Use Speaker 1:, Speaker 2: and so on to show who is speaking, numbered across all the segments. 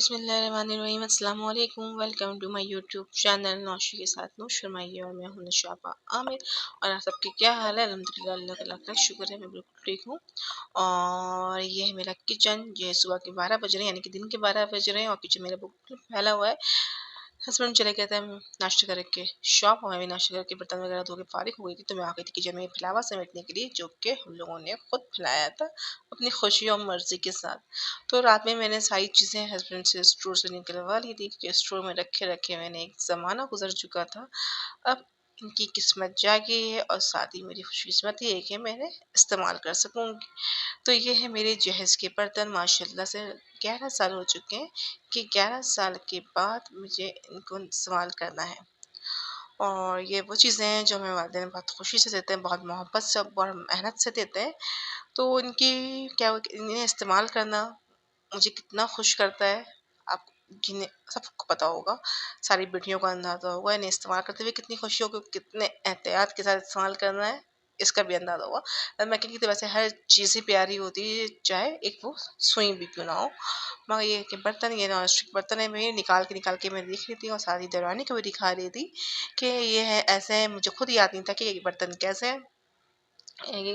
Speaker 1: बिस्मिल्लाहिर्रहमानिर्रहीम अस्सलाम वालेकुम। Welcome to my YouTube channel Naushi के साथ नूश फरमाइए। और मैं हूं नशापा आमिर। और आप सबके क्या हाल है? अल्हम्दुलिल्लाह, अल्लाह का लाख लाख शुक्र है, मैं बिल्कुल ठीक हूँ। और ये है मेरा किचन। जो है सुबह के 12 बज रहे हैं, यानी कि दिन के 12 बज रहे हैं, और किचन मेरा बिल्कुल फैला हुआ है। हस्बैंड चले गए थे नाश्ता करके शॉप, और मैं भी नाश्ता करके बर्तन वगैरह धो के फारिग हो गई थी, तो मैं आ गई थी किचन में फैलावा समेटने के लिए, जो कि हम लोगों ने खुद फैलाया था अपनी खुशी और मर्जी के साथ। तो रात में मैंने सारी चीज़ें हस्बैंड से स्टोर से निकलवा ली थी, क्योंकि स्टोर में रखे रखे मैंने एक ज़माना गुजर चुका था। अब इनकी किस्मत जागी है, और साथ ही मेरी खुशकिस्मती है कि मैंने इस्तेमाल कर सकूंगी। तो ये है मेरे जहेज़ के बर्तन। माशाल्लाह से 11 साल हो चुके हैं, कि 11 साल के बाद मुझे इनको इस्तेमाल करना है। और ये वो चीज़ें हैं जो हमें वालिदैन बहुत खुशी से देते हैं, बहुत मोहब्बत से, बहुत मेहनत से देते हैं। तो इनकी क्या, इन्हें इस्तेमाल करना मुझे कितना खुश करता है, आप जिन्हें सबको पता होगा, सारी बेटियों को अंदाज़ा होगा इन्हें इस्तेमाल करते हुए कितनी खुशी होगी, कितने एहतियात के साथ इस्तेमाल करना है, इसका भी अंदाज़ा होगा। मैं कहती थी वैसे हर चीज़ ही प्यारी होती है, चाहे एक वो सुई भी क्यों ना हो। मगर ये कि बर्तन, ये नॉन स्टिक बर्तन है, मैं निकाल के मैं देख रही थी, और सारी दरवानी को भी दिखा रही थी कि ये है ऐसे है। मुझे खुद याद नहीं था कि ये बर्तन कैसे हैं,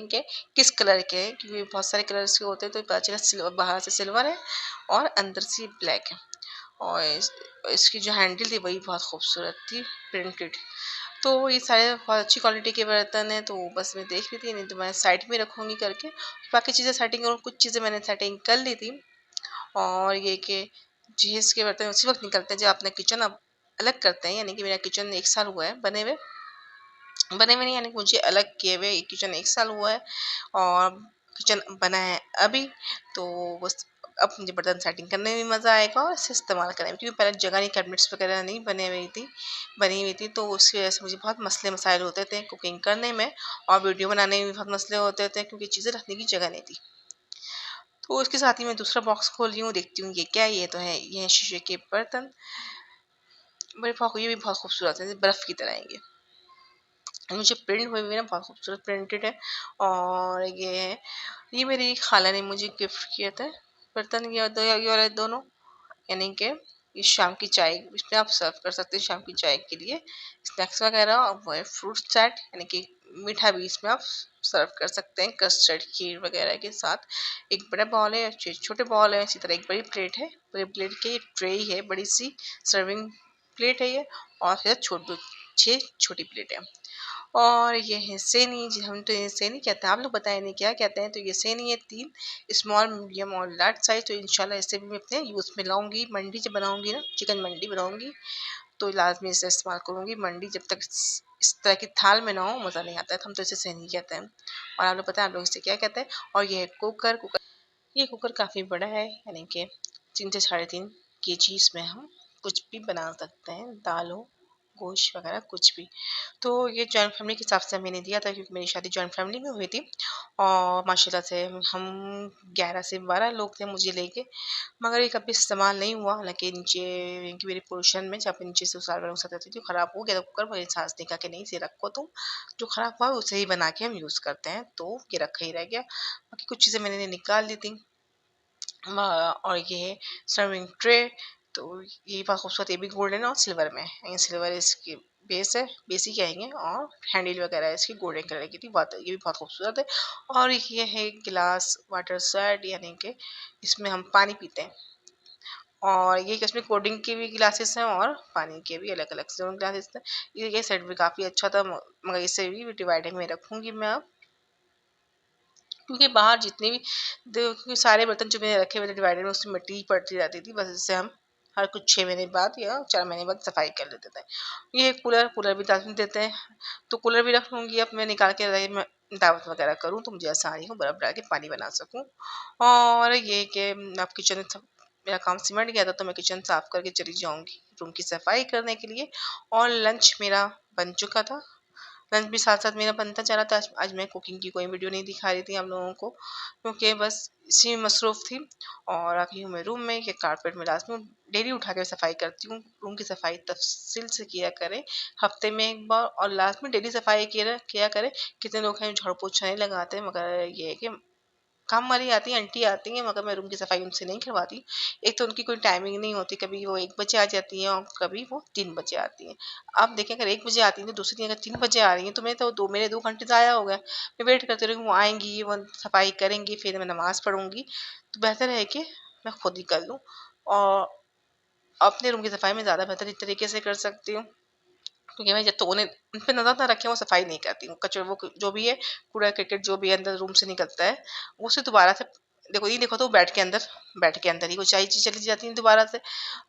Speaker 1: के किस कलर के हैं, क्योंकि बहुत सारे कलर्स के होते हैं, तो पता चला सिल्वर, बाहर से सिल्वर है और अंदर से ब्लैक है। और इसकी जो हैंडल थी वही बहुत खूबसूरत थी, प्रिंटेड। तो ये सारे बहुत अच्छी क्वालिटी के बर्तन हैं, तो बस मैं देख रही थी, नहीं तो मैं साइड में रखूँगी करके। बाकी चीज़ें सेटिंग और कुछ चीज़ें मैंने सेटिंग कर ली थी। और ये कि चीज़ के बर्तन उसी वक्त निकलते हैं जब अपना किचन अब अलग करते हैं, यानी कि मेरा किचन 1 साल हुआ है बने हुए नहीं, यानी कि मुझे अलग किए हुए किचन 1 साल हुआ है, और किचन बना है अभी। तो बस अब मुझे बर्तन सेटिंग करने में मज़ा आएगा, और इसे इस्तेमाल करने में, क्योंकि पहले जगह नहीं, कैबिनेट्स वगैरह नहीं बनी हुई थी, तो उसकी वजह से मुझे बहुत मसले मसाइल होते थे कुकिंग करने में, और वीडियो बनाने में भी बहुत मसले होते थे, क्योंकि चीज़ें रखने की जगह नहीं थी। तो उसके साथ ही मैं दूसरा बॉक्स खोल रही हूँ, देखती हूँ ये क्या है। ये तो है, ये है शीशे के बर्तन। ये भी बहुत खूबसूरत है, बर्फ़ की तरह है ये। मुझे प्रिंट हुई हुई ना बहुत खूबसूरत प्रिंटेड है। और ये है, ये मेरी खाला ने मुझे गिफ्ट किया था बर्तन, ये वाले दोनों, यानी कि ये शाम की चाय इसमें आप सर्व कर सकते हैं, शाम की चाय के लिए स्नैक्स वगैरह। और वो है फ्रूट सेट, यानी कि मीठा भी इसमें आप सर्व कर सकते हैं कस्टर्ड खीर वगैरह के साथ। एक बड़ा बॉल है, छोटे बॉल है, इसी तरह एक बड़ी प्लेट है, बड़ी प्लेट की ट्रे है, बड़ी सी सर्विंग प्लेट है ये। और फिर छः छोटी प्लेट है। और ये है सेनी, जी हम तो ये सेनी कहते हैं, आप लोग बताएं इन्हें क्या कहते हैं। तो ये सेनी है 3, स्मॉल, मीडियम और लार्ज साइज। तो इंशाल्लाह इसे भी मैं अपने यूज़ में लाऊंगी। मंडी जब बनाऊंगी ना, चिकन मंडी बनाऊंगी, तो लाजमी इसे इस्तेमाल करूंगी। मंडी जब तक इस तरह की थाल में ना हो, मज़ा नहीं आता है, तो हम तो इसे सेनी कहते हैं। और आप लोग बताएं आप लोग इसे क्या कहते हैं। और ये है कुकर। ये कुकर काफ़ी बड़ा है, यानी कि 3 से 3.5 kg इसमें हम कुछ भी बना सकते हैं, दाल हो, गोश्त वगैरह कुछ भी। तो ये जॉइंट फैमिली के हिसाब से मैंने दिया था, क्योंकि मेरी शादी जॉइंट फैमिली में हुई थी, और माशाल्लाह से हम 11 से 12 लोग थे मुझे लेके। मगर ये कभी इस्तेमाल नहीं हुआ, हालांकि नीचे इनकी मेरे पोर्शन में जहाँ पे नीचे से उसार बना सकती थी, खराब हो गया था कुकर। मेरी सास ने कहा कि नहीं, इसे रखो तुम, जो खराब हुआ है उसे ही बना के हम यूज़ करते हैं, तो ये रखा ही रह गया। बाकी कुछ चीज़ें मैंने निकाल ली थी। और ये है सर्विंग ट्रे। तो ये बहुत खूबसूरत, ये भी गोल्डन और सिल्वर में है। ये सिल्वर इसकी बेस है, बेस ही कहेंगे, और हैंडल वगैरह इसकी गोल्डन कलर की थी, बहुत ये भी बहुत खूबसूरत है। और ये है गिलास वाटर सेट, यानी कि इसमें हम पानी पीते हैं। और ये इसमें कोल्ड के भी गिलासेस हैं, और पानी के भी अलग अलग से ग्लासेस हैं। ये सेट भी काफ़ी अच्छा था, मगर इसे भी डिवाइडर में रखूँगी मैं अब, क्योंकि बाहर जितने भी क्योंकि सारे बर्तन जो मैंने रखे हुए थे डिवाइडर में, उसमें मिट्टी पड़ती रहती थी, बस इससे हम हर कुछ 6 महीने बाद या 4 महीने बाद सफाई कर लेते थे। ये कूलर भी दाखिल देते हैं, तो कूलर भी रख लूँगी अब मैं निकाल के, रही मैं दावत वगैरह करूँ तो मुझे आसानी हो, बर्फ़ डाल के पानी बना सकूँ। और ये कि अब किचन सब मेरा काम सिमट गया था, तो मैं किचन साफ करके चली जाऊँगी रूम की सफाई करने के लिए। और लंच मेरा बन चुका था, लंच भी साथ साथ मेरा बनता जा रहा था। आज मैं कुकिंग की कोई वीडियो नहीं दिखा रही थी हम लोगों को, क्योंकि बस इसी में मसरूफ़ थी। और आ गई हूँ मैं रूम में, ये कारपेट में लास्ट में डेली उठा के सफाई करती हूँ। रूम की सफाई तफसील से किया करें, हफ्ते में एक बार, और लास्ट में डेली सफाई किया किया करें। कितने लोग हैं झाड़ू पोछा नहीं लगाते, मगर ये है कि काम वाली आती हैं, आंटी आती हैं, मगर मैं रूम की सफाई उनसे नहीं करवाती। एक तो उनकी कोई टाइमिंग नहीं होती, कभी वो 1 बजे आ जाती हैं और कभी वो 3 बजे आती हैं। आप देखें अगर 1 बजे आती हैं तो दूसरी दिन अगर 3 बजे आ रही हैं तो मेरे 2 घंटे ज़ाया हो गए। मैं वेट करती रहूँगी, वो आएँगी, वो सफाई करेंगी, फिर मैं नमाज़ पढ़ूँगी। तो बेहतर है कि मैं खुद ही कर लूँ और अपने रूम की सफाई मैं ज़्यादा बेहतरीन तरीके से कर सकती हूँ। क्योंकि मैं जब तो उन्हें उन पे नज़र ना रखें वो सफाई नहीं करती हूँ। कचरा वो जो भी है, कूड़ा करकट जो भी है अंदर रूम से निकलता है, उसे दोबारा से देखो ये देखो तो बेड के अंदर ही वो सारी चीज़ चली जाती है दोबारा से।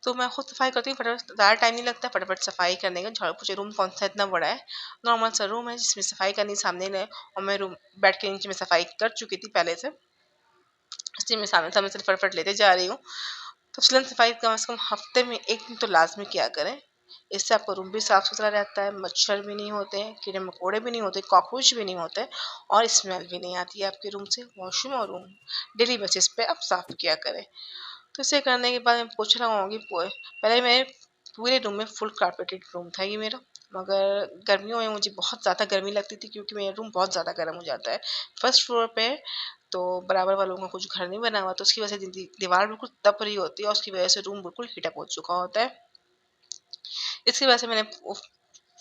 Speaker 1: तो मैं खुद सफाई करती हूँ फटाफट, ज़्यादा टाइम नहीं लगता, फटाफट सफाई करने का। झाड़ू पोछा रूम कौन सा इतना बड़ा है, नॉर्मल सा रूम है जिसमें सफाई करनी सामने है और मैं रूम बेड के नीचे में सफाई कर चुकी थी पहले से, इसलिए मैं सामने सामने से फटाफट लेते जा रही हूँ। तो चलन सफाई कम से कम हफ्ते में 1 दिन तो लाजमी किया करें। इससे आपका रूम भी साफ सुथरा रहता है, मच्छर भी नहीं होते हैं, कीड़े मकोड़े भी नहीं होते, कॉकरोच भी नहीं होते और स्मेल भी नहीं आती है आपके रूम से। वॉशरूम और रूम डेली बेसिस पे आप साफ किया करें। तो इसे करने के बाद मैं पूछ रहा हूँ कि पहले मैं पूरे रूम में फुल कारपेटेड रूम था ये मेरा, मगर गर्मियों में मुझे बहुत ज़्यादा गर्मी लगती थी क्योंकि मेरा रूम बहुत ज़्यादा गर्म हो जाता है। फर्स्ट फ्लोर पे है, तो बराबर वालों का कुछ घर नहीं बना हुआ, तो उसकी वजह से दीवार बिल्कुल तप रही होती है और उसकी वजह से रूम बिल्कुल हीटअप हो चुका होता है। इसकी वजह से मैंने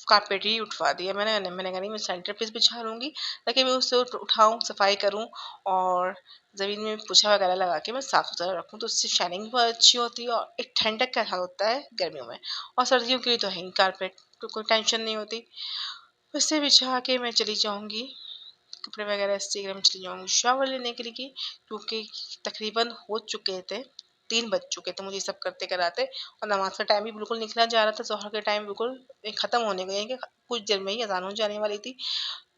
Speaker 1: कारपेट ही उठवा दिया। मैंने कहा नहीं, मैं सेंटर पीस बिछा लूँगी ताकि मैं उससे उठाऊँ, सफाई करूँ और ज़मीन में पोछा वगैरह लगा के मैं साफ सुथरा रखूँ, तो उससे शाइनिंग भी बहुत अच्छी होती है और एक ठंडक का हाल होता है गर्मियों में। और सर्दियों के लिए तो है ही कारपेट, तो कोई टेंशन नहीं होती। उससे बिछा के मैं चली जाऊँगी, कपड़े वगैरह इस्त्री करके मैं चली जाऊँगी शावर लेने के लिए, क्योंकि तकरीबन हो चुके थे 3 बज चुके थे मुझे ये सब करते कराते और नमाज का टाइम भी बिल्कुल निकला जा रहा था, ज़ोहर के टाइम बिल्कुल ख़त्म होने गए कि कुछ देर में ही अज़ान हो जाने वाली थी।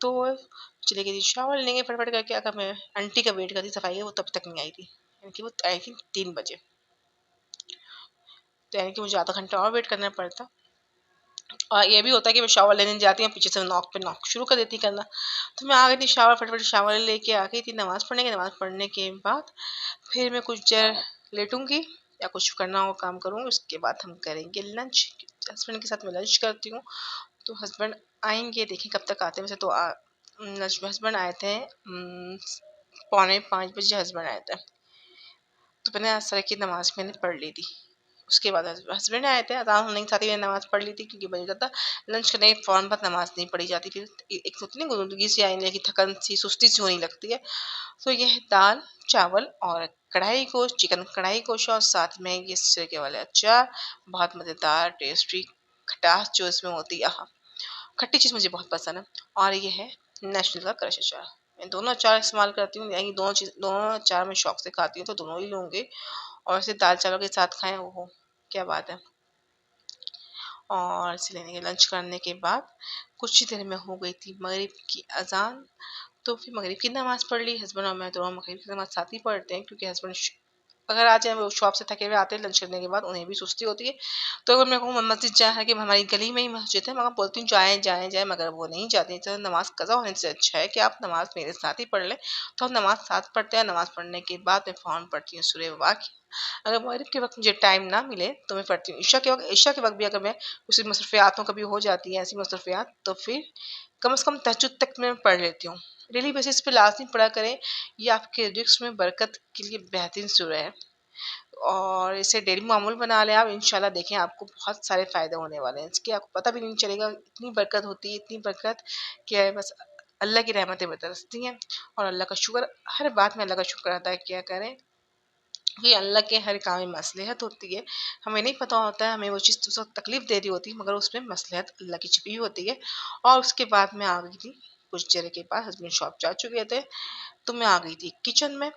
Speaker 1: तो चली गई थी शावर लेंगे फटाफट करके, अगर मैं आंटी का वेट करती सफाई है वो तब तक नहीं आई थी, यानी कि वो आई थी 3 बजे, तो यानी कि मुझे आधा घंटा और वेट करना पड़ता। और ये भी होता है कि मैं शावर लेने जाती हूँ, पीछे से नॉक पे नॉक शुरू कर देती करना। तो मैं आ गई थी शावर, फटाफट शावर लेके आ गई थी नमाज़ पढ़ने के बाद फिर मैं कुछ देर लेटूंगी या कुछ करना हो काम करूँगी, उसके बाद हम करेंगे लंच। हस्बैंड के साथ मैं लंच करती हूँ, तो हस्बैंड आएंगे, देखें कब तक आते हैं। वैसे तो हस्बैंड आए थे 4:45 बजे हस्बैंड आए थे, तो मैंने असर की नमाज मैंने पढ़ ली थी। उसके बाद हस्बैंड आए थे, अज़ान होने के साथ ही मैंने नमाज़ पढ़ ली थी, क्योंकि मुझे पता लंच करने के फ़ौरन बाद नमाज़ नहीं पढ़ी जाती, फिर एक तो होती है गुदुगी सी आने लगी, थकन सी सुस्ती सी होने लगती है। तो ये है दाल चावल और कढ़ाई गोश्त, चिकन कढ़ाई गोश्त और साथ में ये सिरके वाले अचार, बहुत मज़ेदार टेस्टी खटास जो इसमें होती है, खट्टी चीज़ मुझे बहुत पसंद है। और ये है नेशनल का क्रश अचार, मैं दोनों अचार इस्तेमाल करती हूँ, यानी दोनों अचार मैं शौक से खाती हूँ, तो दोनों ही लूँगी और इसे दाल चावल के साथ खाएं, ओहो क्या बात है। और इसे लेने के लंच करने के बाद कुछ ही देर में हो गई थी मगरिब की अजान, तो फिर मगरिब की नमाज़ पढ़ ली। हस्बैंड और मैं दोनों मगरिब की नमाज़ साथ ही पढ़ते हैं, क्योंकि हस्बैंड अगर आ जाए वो शॉप से थके हुए आते हैं लंच करने के बाद, उन्हें भी सुस्ती होती है। तो अगर मैं कहूँ मस्जिद जाए है कि हमारी गली में ही मस्जिद है, मगर बोलती हूँ जाएँ जाएँ जाएँ, मगर वो नहीं जाती। तो नमाज़ कज़ा होने से अच्छा है कि आप नमाज़ मेरे साथ ही पढ़ लें। तो हम नमाज़ साथ पढ़ते हैं, नमाज़ पढ़ने के बाद मैं फ़ौरन पढ़ती हूँ सूरह वाक़िआ। अगर मगरिब के वक़्त मुझे टाइम ना मिले तो मैं पढ़ती हूँ ईशा के वक़्त भी, अगर मैं उसी मसरूफ़ियात कभी हो जाती हैं ऐसी मसरूफ़ियात, तो फिर कम से कम तहज्जुद तक मैं पढ़ लेती हूँ। डेली बेसिस पे लाज़मी पढ़ा करें, ये आपके रिज़्क में बरकत के लिए बेहतरीन सूरह है और इसे डेली मामूल बना लें आप, इंशाल्लाह देखें आपको बहुत सारे फ़ायदे होने वाले हैं। इसके आपको पता भी नहीं चलेगा, इतनी बरकत होती है, इतनी बरकत कि बस अल्लाह की रहमतें बरसती हैं। और अल्लाह का शुक्र, हर बात में अल्लाह का शुक्र अदा किया करें, कि अल्लाह के हर काम में मसलहत होती है। हमें नहीं पता होता है, हमें वो चीज़ उस वक़्त तकलीफ़ दे रही होती है, मगर उसमें मसलहत अल्लाह की छिपी हुई होती है। और उसके बाद मैं आ गई थी कुछ देर के बाद, हस्बैंड शॉप जा चुके थे, तो मैं आ गई थी किचन में।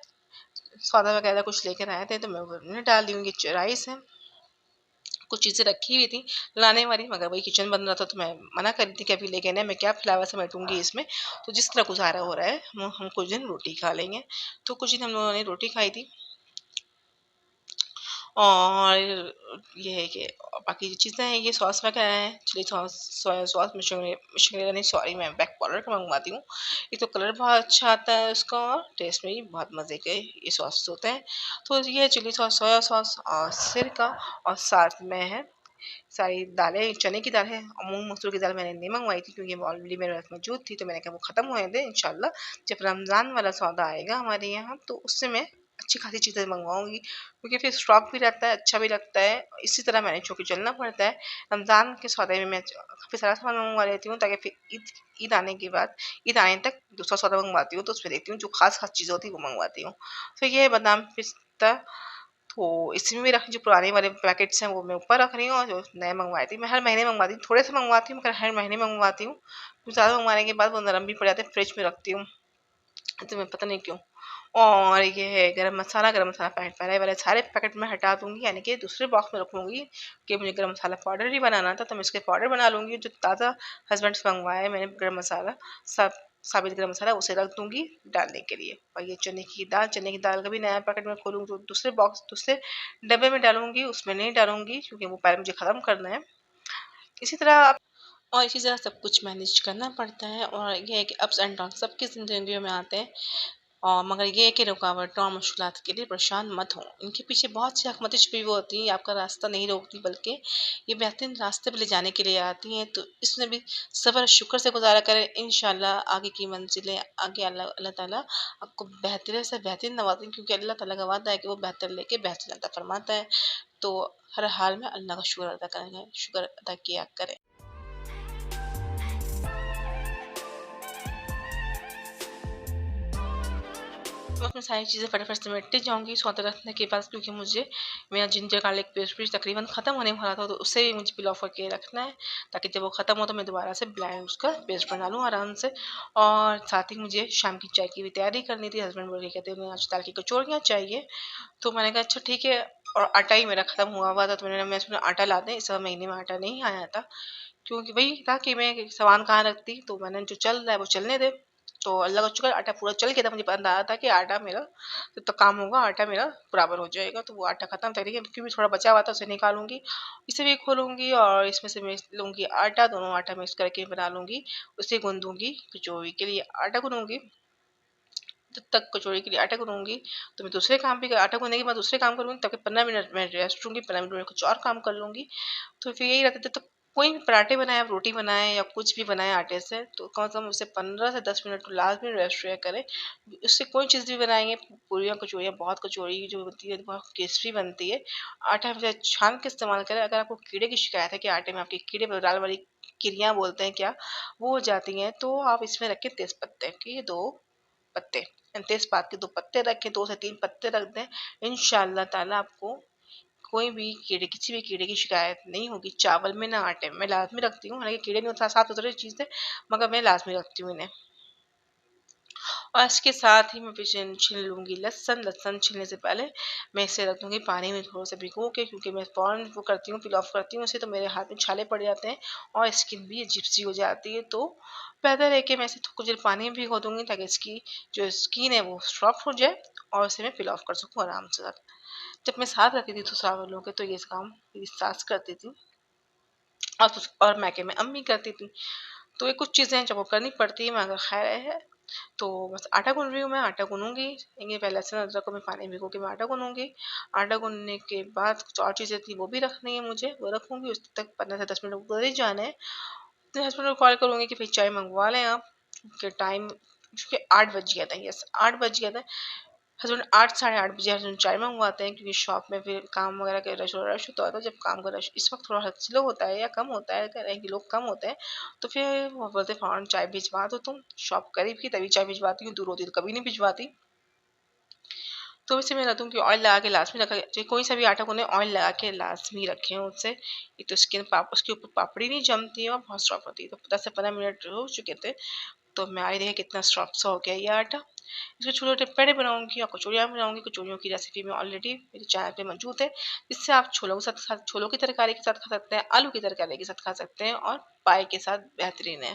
Speaker 1: सौदा वगैरह कुछ लेकर आए थे, तो मैं वो उन्हें डाल दी हूँ। ये राइस है, कुछ चीज़ें रखी हुई थी लाने वाली, मगर वही किचन बन रहा था, तो मैं मना कर रही थी कि अभी लेके आना, मैं क्या फिलहाल समेटूंगी इसमें। तो जिस तरह गुजारा हो रहा है, हम कुछ दिन रोटी खा लेंगे। तो कुछ दिन हम लोगों ने रोटी खाई थी और ये है कि बाकी जो चीज़ें हैं, ये सॉस वगैरह हैं, चिली सॉस, सोया सॉस, मिर्च नहीं सॉरी, मैं बैक पाउडर का मंगवाती हूँ। एक तो कलर बहुत अच्छा आता है उसका और टेस्ट में भी बहुत मज़े के ये सॉस होते हैं। तो ये चिली सॉस, सोया सॉस और सिरका, और साथ में है सारी दालें, चने की दाल है और मूंग मसूर की दाल मैंने नहीं मंगवाई थी क्योंकि वो ऑलरेडी मेरे पास मौजूद थी। तो मैंने कहा वो ख़त्म होने दे, इंशाल्लाह जब रमज़ान वाला सौदा आएगा हमारे यहाँ तो उससे मैं अच्छी खासी चीज़ें मंगवाऊंगी, क्योंकि फिर स्टॉक भी रहता है, अच्छा भी लगता है। इसी तरह मैंने चूँकि चलना पड़ता है, रमज़ान के सौदे में मैं काफ़ी सारा सामान मंगवा लेती हूँ ताकि फिर ईद ईद आने के बाद, ईद आने तक दूसरा सौदा मंगवाती हूँ तो उसमें देखती हूँ जो खास खास चीज़ें होती है वो मंगवाती हूँ। तो ये बादाम पिस्ता, तो इसमें भी रख, जो पुराने वाले पैकेट्स हैं वो मैं ऊपर रख रही हूँ और जो नए मंगवाई थी मैं हर महीने मंगवाती हूँ, थोड़े से मंगवाती हूँ मगर हर महीने मंगवाती हूँ। ज़्यादा मंगवाने के बाद वो नरम भी पड़ जाते हैं, फ्रिज में रखती हूँ तो मैं पता नहीं क्यों। और ये है गरम मसाला पैकेट, पहले वाले सारे पैकेट में हटा दूंगी, यानी कि दूसरे बॉक्स में रखूंगी कि मुझे गरम मसाला पाउडर ही बनाना था तो मैं इसके पाउडर बना लूंगी। जो ताज़ा हस्बैंड से मंगवाया है मैंने गरम मसाला, सब साबित गरम मसाला उसे रख दूंगी डालने के लिए। और ये चने की दाल का भी नया पैकेट में खोलूंगी तो दूसरे बॉक्स, दूसरे डब्बे में डालूंगी, उसमें नहीं डालूंगी क्योंकि वो पहले मुझे ख़त्म करना है। इसी तरह और इसी तरह सब कुछ मैनेज करना पड़ता है। और ये है कि अप्स एंड डाउन सबकी जिंदगी में आते हैं, और मगर ये है कि रुकावटों और मुश्किलात के लिए परेशान मत हो, इनके पीछे बहुत सी हकमतें छुपी हुई होती हैं, आपका रास्ता नहीं रोकती बल्कि ये बेहतरीन रास्ते पे ले जाने के लिए आती हैं। तो इसमें भी सब्र शुक्र से गुजारा करें, इंशाल्लाह आगे की मंजिलें, आगे अल्लाह अल्लाह ताला आपको बेहतरीन से बेहतरीन नवाजें, क्योंकि अल्लाह ताला का वादा है कि वो बेहतर लेके बेहतर अता फरमाता है। तो हर हाल में अल्लाह का शुक्र अदा करेंगे, शुक्र अदा किया करें। मैं अपनी सारी चीज़ें फटाफट समेटती जाऊँगी सौदा रखने के बाद, क्योंकि मुझे मेरा जिंजर गार्लिक पेस्ट भी तकरीबन ख़त्म होने वाला था तो उसे भी मुझे पिल ऑफ करके रखना है ताकि जब वो ख़त्म हो तो मैं दोबारा से ब्लेंड उसका पेस्ट बना लूँ आराम से। और साथ ही मुझे शाम की चाय की भी तैयारी करनी थी, हस्बैंड बोल के कहते हैं आज दाल की कचौड़ियाँ चाहिए। तो मैंने कहा अच्छा ठीक है, और आटा ही मेरा ख़त्म हुआ हुआ था तो मैं सोचा आटा ला दें, इस महीने में आटा नहीं आया था क्योंकि वही था कि मैं सामान कहाँ रखती, तो मैंने जो चल रहा है वो चलने दे। तो अल्लाह का शुक्र आटा पूरा चल गया था, मुझे पता आया था कि आटा मेरा तो काम होगा, आटा मेरा बराबर हो जाएगा। तो वो आटा खत्म था लेकिन क्योंकि थोड़ा बचा हुआ था उसे निकालूंगी, इसे भी खोलूंगी और इसमें से मैं लूंगी आटा, दोनों आटा मिक्स करके बना लूंगी, उसे गूंदूंगी कचौड़ी के लिए आटा गूंदूंगी। जब तक कचौड़ी के लिए आटा गूंदूंगी तो मैं दूसरे काम भी, आटा गूंदने के बाद दूसरे काम करूंगी, तब 15 मिनट मैं रेस्ट लूंगी, 15 मिनट में कुछ और काम कर लूंगी। तो फिर यही रहता था। तो कोई भी पराठे बनाए, आप रोटी बनाए या कुछ भी बनाए आटे से, तो कम से कम उसे 15 से 10 मिनट तो लाजमी रेस्ट रहा करें। उससे कोई चीज़ भी बनाएंगे, पूरियाँ कचौड़ियाँ, बहुत कचौड़ी जो होती है बहुत क्रिस्पी बनती है। आटा हमेशा छान के इस्तेमाल करें। अगर आपको कीड़े की शिकायत है कि आटे में आपके कीड़े दाल वाली किरियाँ बोलते हैं क्या, वो हो जाती हैं, तो आप इसमें रखें तेज पत्ते के 2 पत्ते, तेजपात के 2 पत्ते रखें, 2 से 3 पत्ते रख दें। इंशाल्लाह ताला आपको कोई भी कीड़े, किसी भी कीड़े की शिकायत नहीं होगी चावल में ना आटे में। मैं लाजमी रखती हूँ, हालांकि कीड़े नहीं होता, साफ सुथरी चीज़ है मगर मैं लाजमी रखती हूँ इन्हें। और इसके साथ ही मैं फिर छील लूँगी लहसुन। लहसुन छीलने से पहले मैं इसे रख दूँगी पानी में थोड़ा सा भिगो के, क्योंकि मैं फ़ौरन वो करती हूँ पिल ऑफ करती हूँ इसे तो मेरे हाथ में छाले पड़ जाते हैं और स्किन भी अजीब सी हो जाती है। तो बेहतर है कि मैं इसे कुछ देर पानी में भिगो दूँगी ताकि इसकी जो स्किन है वो सॉफ्ट हो जाए और इसे मैं पिल ऑफ कर सकूँ आराम से। जब मैं साथ रहती थी ससुराल के तो ये काम मेरी सास करती थी और मैके में अम्मी करती थी। तो ये कुछ चीज़ें हैं जो वो करनी पड़ती है मगर खैर है। तो बस आटा गूंद रही हूँ, मैं आटा गूंदूंगी, ये पहले लहसुन अदरक को मैं पानी में भिगो के मैं आटा गूंदूंगी। आटा गूंदने के बाद कुछ और चीज़ें थी वो भी रखनी है मुझे, वो रखूंगी, उस तक 15 से 10 मिनट गुजर ही जाने हैं। तो हस्बैंड को कॉल करूंगी कि भाई चाय मंगवा लें आप, के टाइम क्योंकि 8 बज गया था, यस 8 बज गया था। हस्बैंड 8 साढ़े 8 बजे हस्बैंड चाय मंगवाते हैं क्योंकि शॉप में फिर काम वगैरह का रश होता है। जब काम का रश इस वक्त थोड़ा स्लो होता है या कम होता है, कह रहे हैं कि लोग कम होते हैं, तो फिर वो बोलते हैं फ़ौरन चाय भिजवा दो तुम, शॉप करीब की तभी चाय भिजवाती हूँ, दूर होती तो कभी नहीं भिजवाती। तो इसे मैं रहती हूँ कि ऑयल लगा के लाजमी रखा, चाहे कोई सा भी आटा गूंदें ऑयल लगा के लाजमी रखें उससे। एक तो स्किन उसके ऊपर पापड़ी नहीं जमती है और बहुत सॉफ्ट होती है। तो 10 से 15 मिनट हो चुके थे तो मैं आई देखिए कितना सॉफ्ट सा हो गया ये आटा। इसके छोटे छोटे पेड़े बनाऊंगी और कचौड़ियाँ बनाऊंगी। कचौड़ियों की रेसिपी में ऑलरेडी मेरे चैनल पे मौजूद है, इससे आप छोलों के साथ छोलों की तरकारी के साथ खा सकते हैं, आलू की तरकारी के साथ खा सकते हैं और पाए के साथ बेहतरीन है।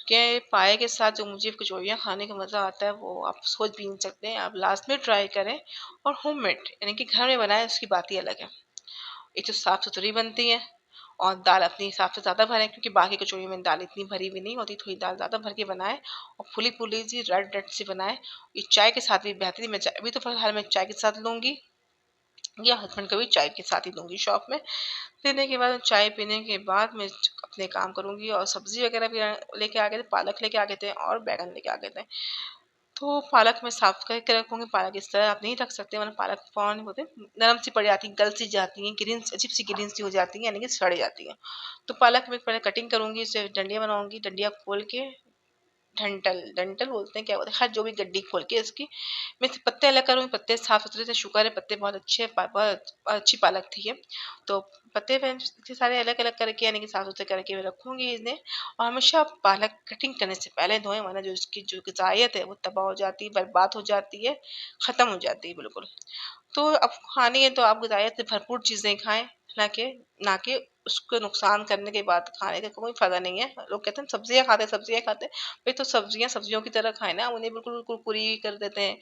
Speaker 1: कि पाए के साथ जो मुझे कचौड़ियाँ खाने का मज़ा आता है वो आप सोच भी नहीं सकते हैं। आप लास्ट में ट्राई करें और होममेड यानी कि घर में बनाएं, उसकी बात ही अलग है। एक तो साफ़ सुथरी बनती है और दाल अपने हिसाब से ज़्यादा भरें, क्योंकि बाकी कचौड़ियों में दाल इतनी भरी हुई नहीं होती, थोड़ी दाल ज़्यादा भर के बनाएं और फुली फुली सी रेड रेड सी बनाएं। ये चाय के साथ भी बेहतरीन। मैं अभी तो फिलहाल मैं चाय के साथ लूँगी या हस्बैंड को भी चाय के साथ ही दूंगी शॉप में। पीने के बाद, चाय पीने के बाद मैं अपने काम करूंगी। और सब्जी वगैरह भी लेके आ गए थे, पालक लेके आ गए थे और बैगन लेके आ गए थे। तो पालक में साफ करके रखूंगी। पालक इस तरह आप नहीं रख सकते, वरना पालक फौरन होते नरम सी पड़ जाती है, गल सी जाती है, ग्रीन अजीब सी ग्रीन सी हो जाती है, यानी कि सड़ जाती है। तो पालक में पहले कटिंग करूंगी, इसे डंडियां बनाऊंगी। डंडिया खोल के, डंठल डंठल बोलते हैं क्या बोलते हैं, हर जो भी गड्डी खोल के इसकी मैं से पत्ते अलग करूंगी। पत्ते साफ सुथरे से, शुक्र है पत्ते बहुत अच्छे, बहुत अच्छी पालक थी ये। तो पत्ते मैं इतने सारे अलग अलग करके, यानी कि साफ सुथरे करके मैं रखूंगी इन्हें। और हमेशा पालक कटिंग करने से पहले धोएं, वरना जो इसकी जो ग़िज़ायत है वो तबाह हो जाती है, बर्बाद हो जाती है, खत्म हो जाती है बिल्कुल। तो अब खानी है तो आप ग़िज़ायत से भरपूर चीजें खाएं, ना कि ना कि उसको नुकसान करने के बाद खाने का कोई फायदा नहीं है। लोग कहते हैं सब्जियां खाते हैं, सब्जियां खाते हैं। भाई तो सब्जियां सब्जियों की तरह खाएं ना, उन्हें बिल्कुल कुरकुरी कर देते हैं,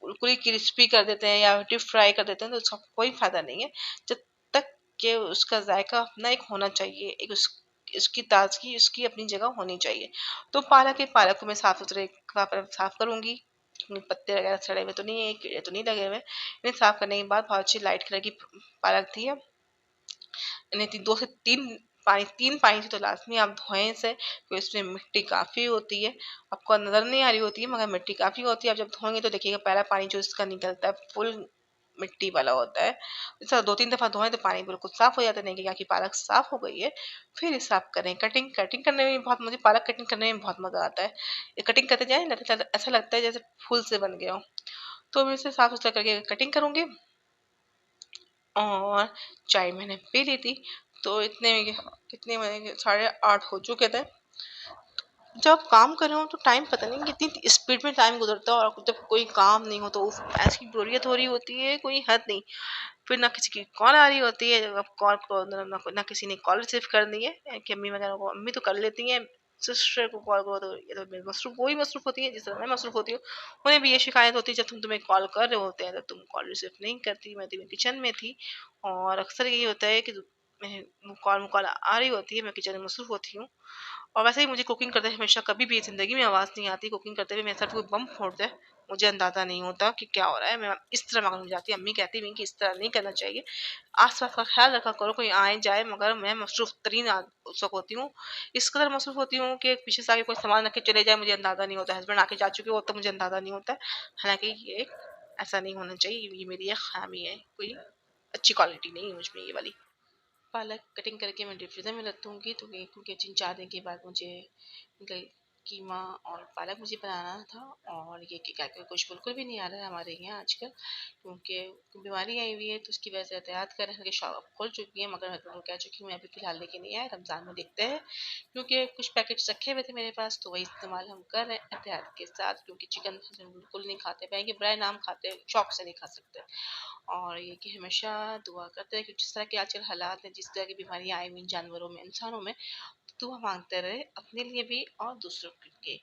Speaker 1: बिल्कुल क्रिस्पी कर देते हैं या डीप फ्राई कर देते हैं, तो उसका कोई फायदा नहीं है। जब तक कि उसका जायका अपना एक होना चाहिए, एक उसकी ताजगी उसकी अपनी जगह होनी चाहिए। तो पालक को मैं साफ सुथरे साफ करूंगी। पत्ते वगैरह सड़े हुए तो नहीं है, कीड़े तो नहीं लगे हुए। इन्हें साफ करने के बाद बहुत अच्छी लाइट कलर की पालक थी। इन्हें 2 से 3 पानी, 3 पानी से तो लाजमी आप धोएं इसे, क्योंकि इसमें मिट्टी काफी होती है। आपको नजर नहीं आ रही होती है मगर मिट्टी काफी होती है। आप जब धोएंगे तो देखिएगा पहला पानी जो इसका निकलता है फुल मिट्टी वाला होता है। इसे 2-3 दफा धोएं तो पानी बिल्कुल साफ हो जाता है, नहीं कि पालक साफ हो गई है। फिर इसे साफ करें। कटिंग कटिंग करने में बहुत, मुझे पालक कटिंग करने में बहुत मजा आता है। ये कटिंग करते जाए ऐसा लगता है जैसे फूल से बन गया हो। तो मैं इसे साफ सुथरा करके कटिंग करूंगी। और चाय मैंने पी ली थी। तो इतने कितने बजे, 8:30 हो चुके थे। जब काम कर रहे हो तो टाइम पता नहीं कितनी स्पीड में टाइम गुजरता है, और जब कोई काम नहीं हो तो उफ, ऐसी बोरियत हो रही होती है कोई हद नहीं। फिर ना किसी की कॉल आ रही होती है, अब कॉल को ना किसी ने कॉल रिसीव करनी है कि अम्मी वगैरह को, अम्मी तो कर लेती हैं, सिस्टर को कॉल करो तो ये तो मसरूफ, वही मसरूफ होती है जिस तरह मैं मसरूफ होती हूँ। उन्हें भी ये शिकायत होती है जब तुम तुम्हें कॉल कर रहे होते हैं तो तुम कॉल रिसीव नहीं करती। मैं तो किचन में थी, और अक्सर यही होता है कि कॉल कॉल आ रही होती है, मैं किचन में मसरूफ होती हूँ। और वैसे ही मुझे कुकिंग करते हमेशा कभी भी ज़िंदगी में आवाज़ नहीं आती। कुकिंग करते हुए मेरे साथ कोई बम फोड़ दे, मुझे अंदाज़ा नहीं होता कि क्या हो रहा है। मैं इस तरह मगन हो जाती है। अम्मी कहती भी कि इस तरह नहीं करना चाहिए, आस-पास का ख़्याल रखा करो, कोई आए जाए। मगर मैं मसरूफ़ तरीन उस वक़्त होती हूँ। इस कदर मसरूफ़ होती हूँ कि पीछे से आके कोई सामान रख के चले जाए, मुझे अंदाज़ा नहीं होता। हस्बैंड आके जा चुके हो तो मुझे अंदाज़ा नहीं होता। हालाँकि ये ऐसा नहीं होना चाहिए, ये मेरी एक ख़ामी है, कोई अच्छी क्वालिटी नहीं है मुझ में ये वाली। पालक कटिंग करके मैं डीप फ्रीज़र में रख दूँगी, तो क्योंकि 3-4 दिन के बाद मुझे गई कीमा और पालक मुझे बनाना था। और ये कि क्या कुछ बिल्कुल भी नहीं आ रहा है हमारे यहाँ आजकल, क्योंकि बीमारी आई हुई है, तो उसकी वजह से एहतियात कर रहे हैं कि शॉप खुल चुकी है, मगर हस्बैंड को कह चुकी हूँ मैं अभी फ़िलहाल लेके नहीं आया, रमज़ान में देखते हैं। क्योंकि कुछ पैकेट्स रखे हुए थे मेरे पास, तो वही इस्तेमाल हम कर रहे हैं एहतियात के साथ, क्योंकि चिकन हस्बैंड बिल्कुल नहीं खाते, मैगी ब्राय नाम खाते हैं, शौक से नहीं खा सकते। और ये कि हमेशा दुआ करते हैं कि जिस तरह के आजकल हालात हैं, जिस तरह की बीमारियां आई हुई हैं जानवरों में, इंसानों में, दुआ मांगते रहे अपने लिए भी और दूसरों के लिए।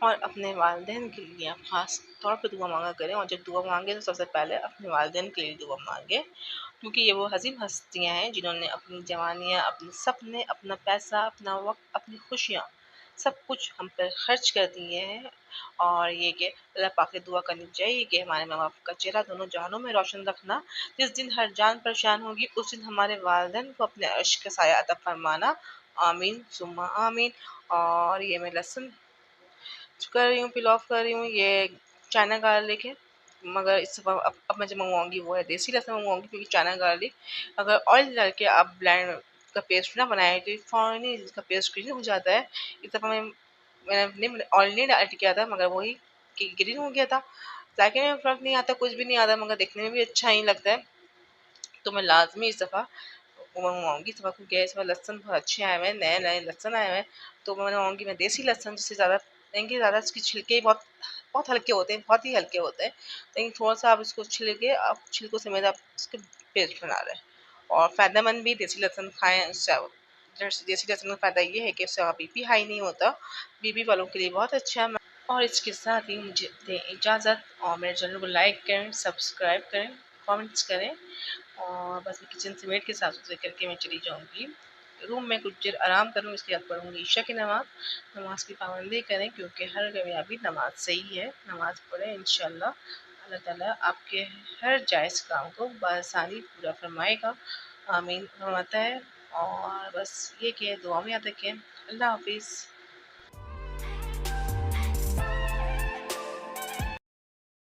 Speaker 1: और अपने वालिदैन के लिए आप खास तौर पे दुआ मांगा करें। और जब दुआ मांगे तो सबसे पहले अपने वालिदैन के लिए दुआ मांगे, क्योंकि ये वो हसीन हस्तियां हैं जिन्होंने अपनी जवानियाँ, अपने सपने, अपना पैसा, अपना वक्त, अपनी खुशियाँ, सब कुछ हम पर खर्च कर दिए हैं। और ये कि अल्लाह पाक से दुआ करनी चाहिए कि हमारे माँ बाप का चेहरा दोनों जहानों में रोशन रखना। जिस दिन हर जान परेशान होगी उस दिन हमारे वालिदैन को अपने अर्श का साया अता फरमाना। आमीन सुम्मा आमीन। और ये मैं लहसुन कर रही हूँ, पिल ऑफ कर रही हूँ, ये चाइना गार्लिक है। मगर इस अब मैं जो मंगवाऊंगी वो है देसी लहसुन मंगवाऊंगी, क्योंकि चाइना गार्लिक अगर ऑयल डाल के आप ब्लेंड का पेस्ट ना बनाए तो फौरन ही इसका पेस्ट ग्रीन हो जाता है। इस दफ़ा मैंने ऑयल नहीं डाल किया था, मगर वही कि ग्रीन हो गया था। जायके में फर्क नहीं आता, कुछ भी नहीं आता, मगर देखने में भी अच्छा ही लगता है। तो मैं लाजमी इस दफ़ा वो मंगवाऊंगी इस दफ़ा, क्योंकि इस बार लहसुन बहुत अच्छे आए हुए हैं, नए नए लहसुन आए हुए हैं। तो मैं मंगवाऊंगी मैं देसी लहसुन, जिससे ज़्यादा देंगे, ज़्यादा इसके छिलके बहुत बहुत हल्के होते हैं, बहुत ही हल्के होते हैं। लेकिन थोड़ा सा आप इसको छिलके, आप छिलकों समेत आप इसके पेस्ट बना रहे हैं। और फ़ायदेमंद भी देसी लहसुन खाएं, उससे देसी लहसुन का फ़ायदा ये है कि उससे बीपी हाई नहीं होता, बीपी वालों के लिए बहुत अच्छा है। और इसके साथ ही मुझे दें इजाज़त, और मेरे चैनल को लाइक करें, सब्सक्राइब करें, कमेंट्स करें। और बस मैं किचन से मेट के साफ सुथरे करके मैं चली जाऊंगी रूम में, कुछ देर आराम करूँगी, उसके बाद पढ़ूंगी ईशा की नमाज की पाबंदी करें, क्योंकि हर कामयाबी नमाज से ही है। नमाज पढ़ें इंशाल्लाह। अल्लाह ताला आपके हर जायज़ काम को बआसानी पूरा फरमाएगा। आमीन फरमाता है। और बस ये कि दुआ में याद रखें। अल्लाह हाफ़िज़।